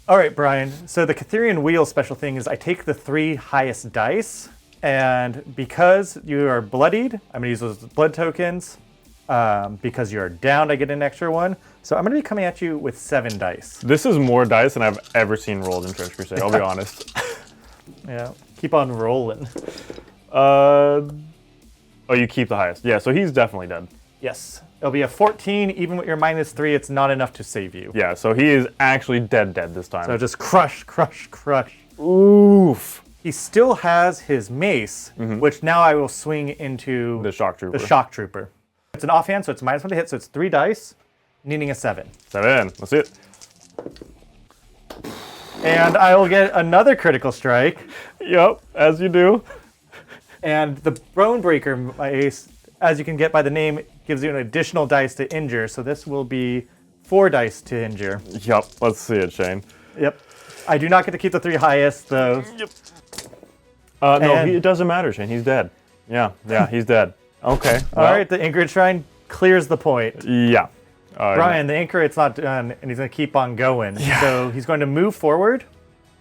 All right, Brian. So the Catherian wheel special thing is I take the 3 highest dice And because you are bloodied, I'm going to use those blood tokens. Because you're downed, I get an extra one. So I'm going to be coming at you with 7 dice. This is more dice than I've ever seen rolled in Trench Crusade, I'll be honest. Yeah, keep on rolling. Oh, you keep the highest. Yeah, so he's definitely dead. Yes. It'll be a 14. Even with your -3, it's not enough to save you. Yeah, so he is actually dead this time. So just crush, crush, crush. Oof. He still has his mace, which now I will swing into The Shock Trooper. the Shock Trooper. It's an offhand, so it's -1 to hit, so it's 3 dice, needing a 7. 7. Let's see it. And I will get another critical strike. Yep, as you do. And the Bone Breaker mace, as you can get by the name, gives you an additional dice to injure, so this will be 4 dice to injure. Yep, let's see it, Shane. Yep. I do not get to keep the 3 highest, though. Yep. No, it doesn't matter, Shane. He's dead. Yeah, he's dead. Okay. All right, the Anchorage Shrine clears the point. Yeah. Brian, the anchor, it's not done, and he's going to keep on going. Yeah. So he's going to move forward,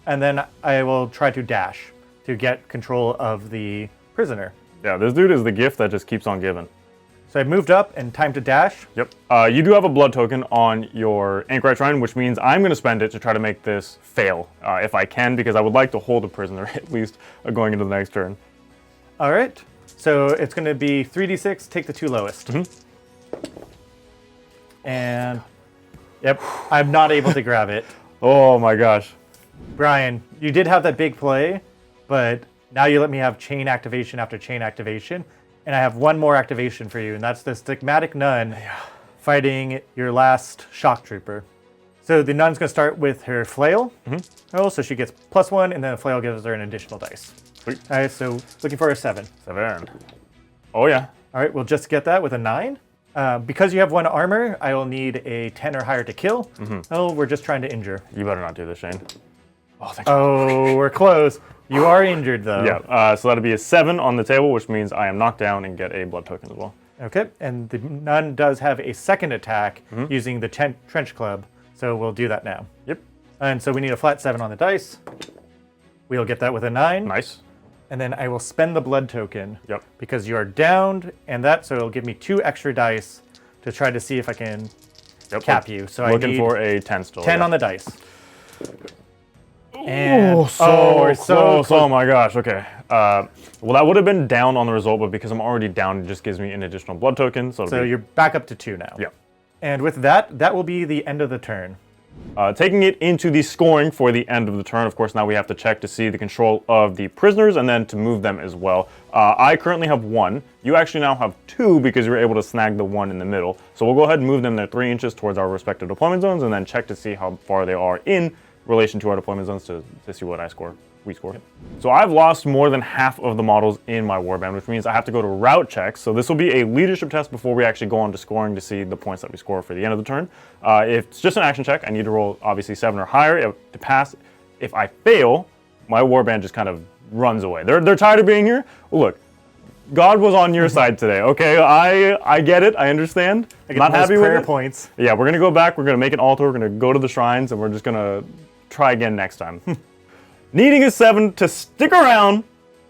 and then I will try to dash to get control of the prisoner. Yeah, this dude is the gift that just keeps on giving. So I moved up and time to dash. Yep. You do have a blood token on your Anchorite Shrine, which means I'm going to spend it to try to make this fail, if I can, because I would like to hold a prisoner, at least, going into the next turn. All right. So it's going to be 3d6, take the 2 lowest. And, yep, I'm not able to grab it. Oh my gosh. Brian, you did have that big play, but now you let me have chain activation after chain activation. And I have one more activation for you, and that's the Stigmatic Nun fighting your last Shock Trooper. So the Nun's going to start with her flail. Oh, so she gets +1, and then the flail gives her an additional dice. Sweet. All right, so looking for a 7. 7. Oh yeah. All right, we'll just get that with a 9. Because you have 1 armor, I will need a 10 or higher to kill. Oh, we're just trying to injure. You better not do this, Shane. Oh, thank you. Oh, we're close. You are injured, though. Yeah, so that'll be a 7 on the table, which means I am knocked down and get a blood token as well. Okay, and the Nun does have a second attack using the Trench Club, so we'll do that now. Yep. And so we need a flat 7 on the dice. We'll get that with a 9. Nice. And then I will spend the blood token. Yep. Because you're downed, and so it'll give me 2 extra dice to try to see if I can cap you. So I need for a 10 still. 10 on the dice. And, we're so close. close. Oh my gosh, okay. Well, that would have been down on the result, but because I'm already down, it just gives me an additional blood token. So you're back up to 2 now. Yeah. And with that, that will be the end of the turn. Taking it into the scoring for the end of the turn, of course, now we have to check to see the control of the prisoners and then to move them as well. I currently have 1. You actually now have 2 because you were able to snag the 1 in the middle. So we'll go ahead and move them there 3 inches towards our respective deployment zones and then check to see how far they are in relation to our deployment zones to see what we score. Yep. So I've lost more than half of the models in my warband, which means I have to go to route checks. So this will be a leadership test before we actually go on to scoring to see the points that we score for the end of the turn. If it's just an action check, I need to roll obviously 7 or higher to pass. If I fail, my warband just kind of runs away. They're tired of being here. Well, look, God was on your side today, okay? I get it, I understand. I get not happy with it. Points. Yeah, we're gonna go back, we're gonna make an altar, we're gonna go to the shrines, and we're just gonna try again next time. Needing a 7 to stick around.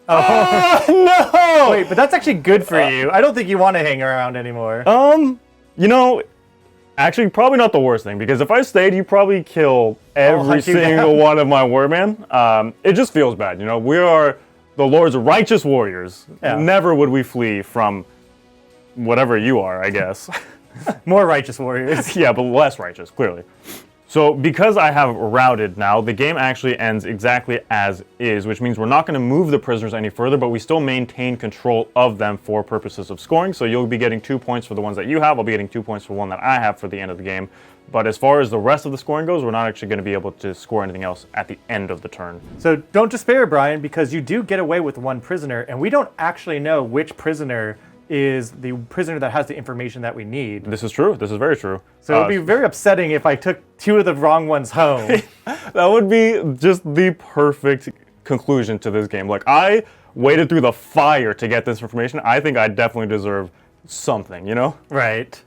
No! Wait, but that's actually good for you. I don't think you want to hang around anymore. You know, actually probably not the worst thing, because if I stayed, you probably kill every single one of my warband. It just feels bad, you know? We are the Lord's righteous warriors. Yeah. Never would we flee from whatever you are, I guess. More righteous warriors. Yeah, but less righteous, clearly. So because I have routed now, the game actually ends exactly as is, which means we're not going to move the prisoners any further, but we still maintain control of them for purposes of scoring. So you'll be getting 2 points for the ones that you have. I'll be getting 2 points for one that I have for the end of the game. But as far as the rest of the scoring goes, we're not actually going to be able to score anything else at the end of the turn. So don't despair, Brian, because you do get away with 1 prisoner, and we don't actually know which prisoner is the prisoner that has the information that we need. This is true. This is very true. So it would be very upsetting if I took 2 of the wrong ones home. That would be just the perfect conclusion to this game. Like, I waded through the fire to get this information. I think I definitely deserve something, you know? Right.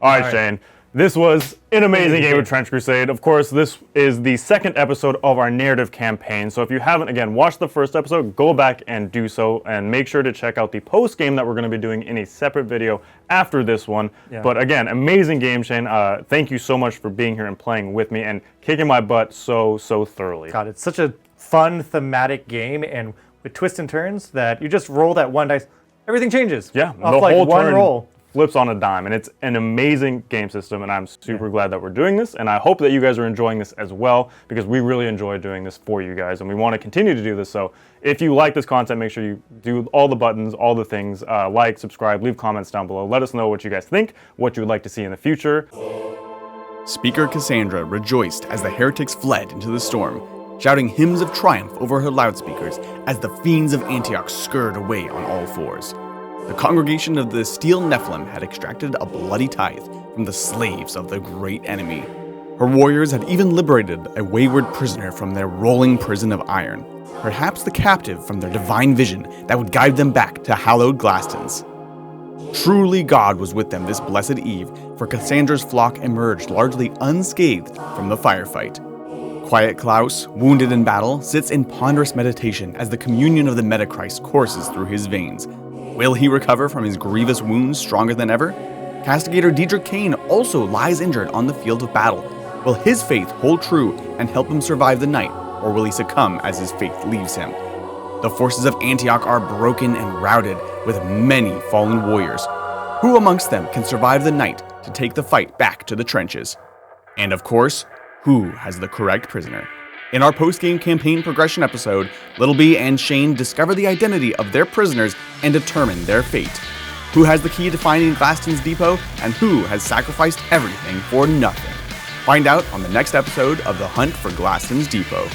All right, Shane. This was an amazing game of Trench Crusade. Of course, this is the second episode of our narrative campaign. So if you haven't, again, watched the first episode, go back and do so. And make sure to check out the post game that we're going to be doing in a separate video after this one. Yeah. But again, amazing game, Shayne. Thank you so much for being here and playing with me and kicking my butt so thoroughly. God, it's such a fun, thematic game, and with twists and turns that you just roll that one dice, everything changes. Yeah, off the like whole one turn roll. Flips on a dime, and it's an amazing game system, and I'm super glad that we're doing this, and I hope that you guys are enjoying this as well, because we really enjoy doing this for you guys, and we want to continue to do this. So if you like this content, make sure you do all the buttons, all the things, like, subscribe, leave comments down below. Let us know what you guys think, what you would like to see in the future. Speaker Cassandra rejoiced as the heretics fled into the storm, shouting hymns of triumph over her loudspeakers as the fiends of Antioch scurried away on all fours. The congregation of the Steel Nephilim had extracted a bloody tithe from the slaves of the great enemy. Her warriors had even liberated a wayward prisoner from their rolling prison of iron, perhaps the captive from their divine vision that would guide them back to hallowed Glastons. Truly God was with them this blessed eve, for Cassandra's flock emerged largely unscathed from the firefight. Quiet Klaus, wounded in battle, sits in ponderous meditation as the communion of the Metachrist courses through his veins. Will he recover from his grievous wounds stronger than ever? Castigator Diedrich Kane also lies injured on the field of battle. Will his faith hold true and help him survive the night, or will he succumb as his faith leaves him? The forces of Antioch are broken and routed, with many fallen warriors. Who amongst them can survive the night to take the fight back to the trenches? And of course, who has the correct prisoner? In our post-game campaign progression episode, Lil B and Shayne discover the identity of their prisoners and determine their fate. Who has the key to finding Glaston's depot, and who has sacrificed everything for nothing? Find out on the next episode of The Hunt for Glaston's Depot.